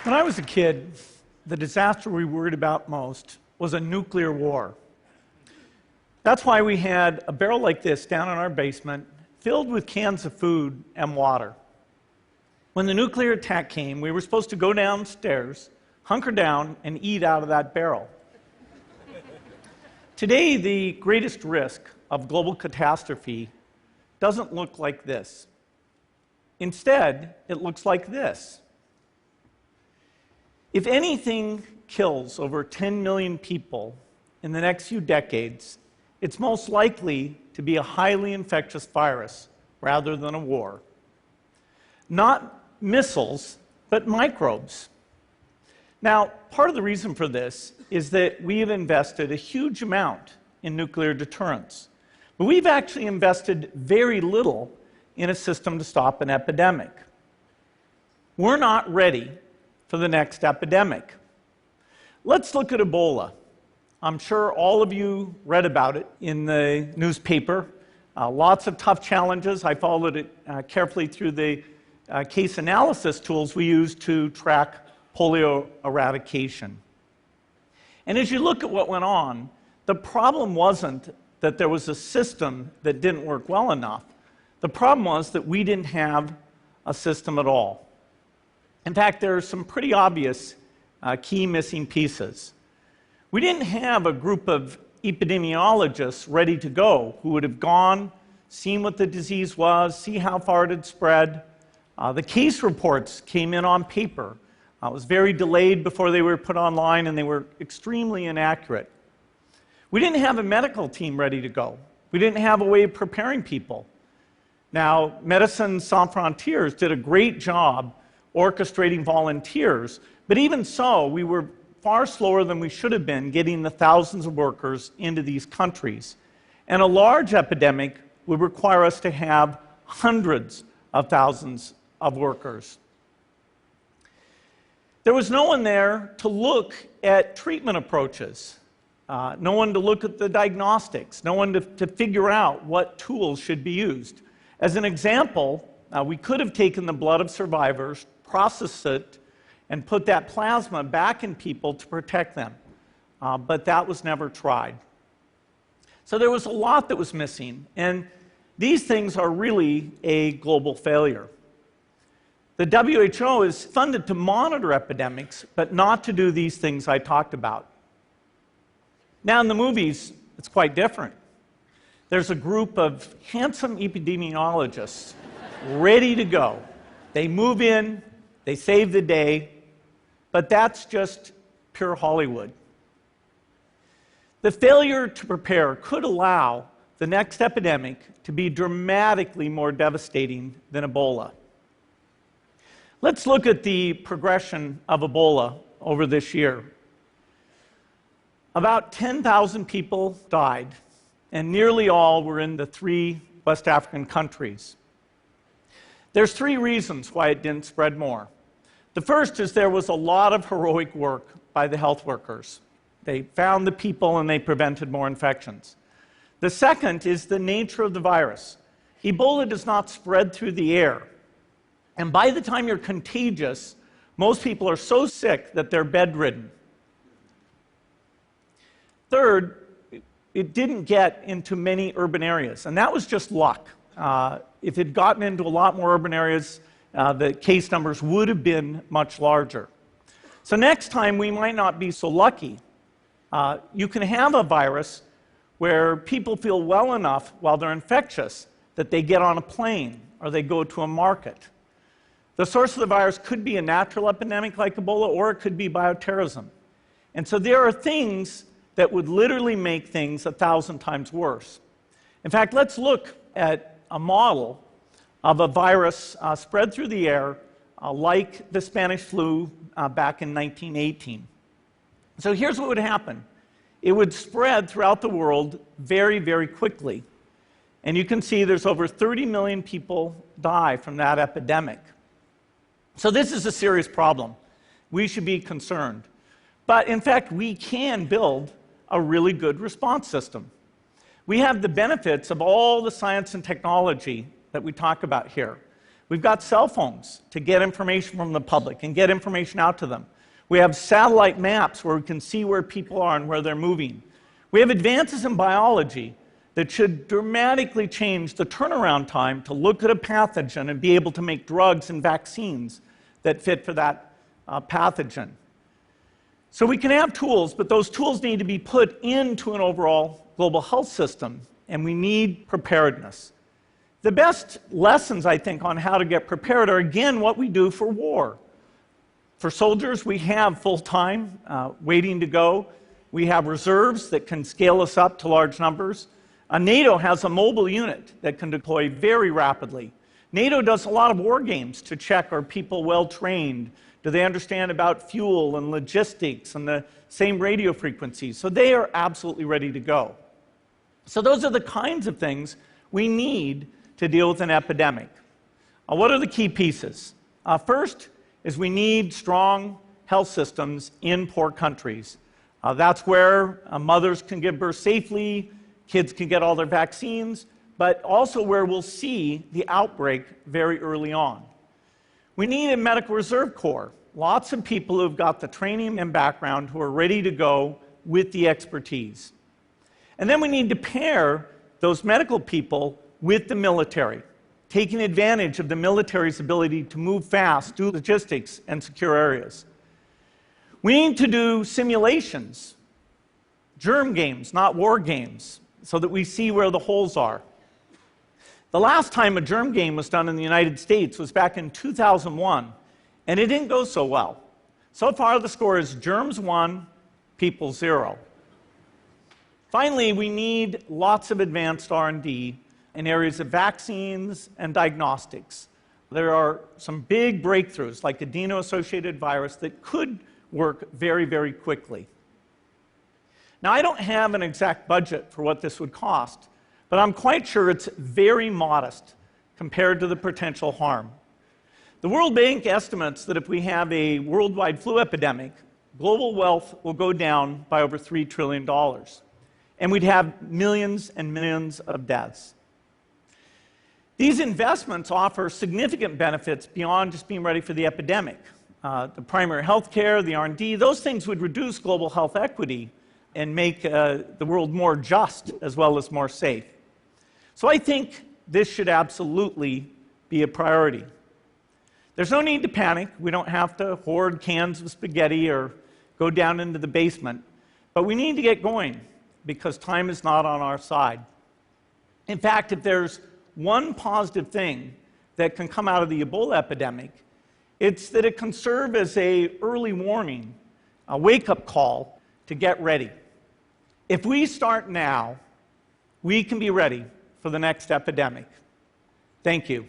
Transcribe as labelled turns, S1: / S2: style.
S1: When I was a kid, the disaster we worried about most was a nuclear war. That's why we had a barrel like this down in our basement, filled with cans of food and water. When the nuclear attack came, we were supposed to go downstairs, hunker down, and eat out of that barrel. Today, the greatest risk of global catastrophe doesn't look like this. Instead, it looks like this. If anything kills over 10 million people in the next few decades, it's most likely to be a highly infectious virus rather than a war. Not missiles, but microbes. Now, part of the reason for this is that we have invested a huge amount in nuclear deterrence, but we've actually invested very little in a system to stop an epidemic. We're not ready for the next epidemic. Let's look at Ebola. I'm sure all of you read about it in the newspaper. Lots of tough challenges. I followed it carefully through the case analysis tools we use to track polio eradication. And as you look at what went on, the problem wasn't that there was a system that didn't work well enough. The problem was that we didn't have a system at all. In fact, there are some pretty obvious key missing pieces. We didn't have a group of epidemiologists ready to go who would have gone, seen what the disease was, see how far it had spread. The case reports came in on paper. It was very delayed before they were put online, and they were extremely inaccurate. We didn't have a medical team ready to go. We didn't have a way of preparing people. Now, Médecins Sans Frontières did a great job orchestrating volunteers, but even so, we were far slower than we should have been getting the thousands of workers into these countries. And a large epidemic would require us to have hundreds of thousands of workers. There was no one there to look at treatment approaches, no one to look at the diagnostics, no one to figure out what tools should be used. As an example, we could have taken the blood of survivors, processed it, and put that plasma back in people to protect them. But that was never tried. So there was a lot that was missing, and these things are really a global failure. The WHO is funded to monitor epidemics, but not to do these things I talked about. Now in the movies, it's quite different. There's a group of handsome epidemiologists ready to go. They move in, they save the day, but that's just pure Hollywood. The failure to prepare could allow the next epidemic to be dramatically more devastating than Ebola. Let's look at the progression of Ebola over this year. About 10,000 people died, and nearly all were in the 3 West African countries. There's 3 reasons why it didn't spread more. The first is there was a lot of heroic work by the health workers. They found the people and they prevented more infections. The second is the nature of the virus. Ebola does not spread through the air. And by the time you're contagious, most people are so sick that they're bedridden. Third, it didn't get into many urban areas, and that was just luck. If it had gotten into a lot more urban areas, the case numbers would have been much larger. So next time, we might not be so lucky. You can have a virus where people feel well enough while they're infectious that they get on a plane or they go to a market. The source of the virus could be a natural epidemic like Ebola, or it could be bioterrorism. And so there are things that would literally make things 1,000 times worse. In fact, let's look at a model of a virus spread through the air like the Spanish flu back in 1918. So here's what would happen. It would spread throughout the world very, very quickly. And you can see there's over 30 million people die from that epidemic. So this is a serious problem. We should be concerned. But in fact, we can build a really good response system. We have the benefits of all the science and technology that we talk about here. We've got cell phones to get information from the public and get information out to them. We have satellite maps where we can see where people are and where they're moving. We have advances in biology that should dramatically change the turnaround time to look at a pathogen and be able to make drugs and vaccines that fit for that pathogen. So we can have tools, but those tools need to be put into an overall global health system, and we need preparedness. The best lessons, I think, on how to get prepared are, again, what we do for war. For soldiers, we have full-time waiting to go. We have reserves that can scale us up to large numbers. NATO has a mobile unit that can deploy very rapidly. NATO does a lot of war games to check, are people well trained? Do they understand about fuel and logistics and the same radio frequencies? So they are absolutely ready to go. So those are the kinds of things we need to deal with an epidemic. What are the key pieces? First is we need strong health systems in poor countries. That's where mothers can give birth safely, kids can get all their vaccines, but also where we'll see the outbreak very early on. We need a medical reserve corps, lots of people who've got the training and background who are ready to go with the expertise. And then we need to pair those medical people with the military, taking advantage of the military's ability to move fast, do logistics, and secure areas. We need to do simulations, germ games, not war games, so that we see where the holes are. The last time a germ game was done in the United States was back in 2001, and it didn't go so well. So far, the score is germs 1, people 0. Finally, we need lots of advanced R&D in areas of vaccines and diagnostics. There are some big breakthroughs, like adeno-associated virus, that could work very, very quickly. Now, I don't have an exact budget for what this would cost, but I'm quite sure it's very modest compared to the potential harm. The World Bank estimates that if we have a worldwide flu epidemic, global wealth will go down by over $3 trillion, and we'd have millions and millions of deaths. These investments offer significant benefits beyond just being ready for the epidemic. The primary health care, the R&D, those things would reduce global health equity and make the world more just as well as more safe. So I think this should absolutely be a priority. There's no need to panic. We don't have to hoard cans of spaghetti or go down into the basement. But we need to get going because time is not on our side. In fact, if there's one positive thing that can come out of the Ebola epidemic, it's that it can serve as an early warning, a wake-up call to get ready. If we start now, we can be ready for the next epidemic. Thank you.